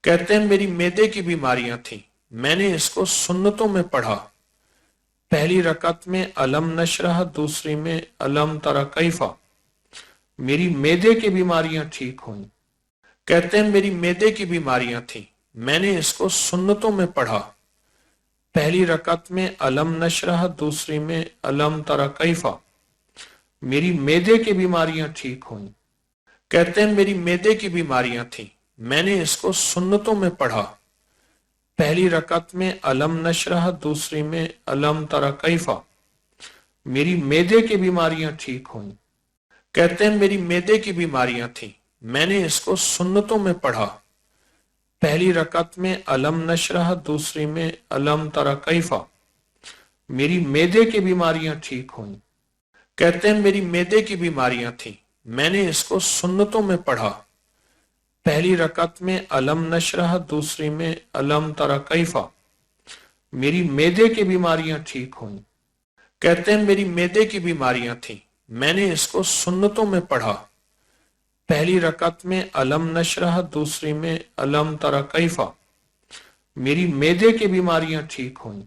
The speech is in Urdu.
کہتے ہیں میری معدے کی بیماریاں تھیں، میں نے اس کو سنتوں میں پڑھا، پہلی رکعت میں علم نشرح، دوسری میں علم تری کیفا، میری معدے کی بیماریاں ٹھیک ہوئیں۔ کہتے ہیں میری معدے کی بیماریاں تھیں، میں نے اس کو سنتوں میں پڑھا، پہلی رکعت میں علم نشرح، دوسری میں علم تری کیفا، میری معدے کی بیماریاں ٹھیک ہوئیں۔ کہتے ہیں میری معدے کی بیماریاں تھیں، میں نے اس کو سنتوں میں پڑھا، پہلی رکعت میں علم نشرح، دوسری میں علم تری کیفا، میری معدے کی بیماریاں ٹھیک ہوئیں۔ کہتے ہیں میری معدے کی بیماریاں تھیں، میں نے اس کو سنتوں میں پڑھا، پہلی رکعت میں علم نشرح، دوسری میں علم تری کیفا، میری معدے کی بیماریاں ٹھیک ہوئیں۔ کہتے ہیں میری معدے کی بیماریاں تھیں، میں نے اس کو سنتوں میں پڑھا، پہلی رکعت میں علم نشرح، دوسری میں علم تری کیفا، میری معدے کی بیماریاں ٹھیک ہوئیں۔ کہتے ہیں میری معدے کی بیماریاں تھیں، میں نے اس کو سنتوں میں پڑھا، پہلی رکعت میں علم نشرح، دوسری میں علم تری کیفا، میری معدے کی بیماریاں ٹھیک ہوئیں۔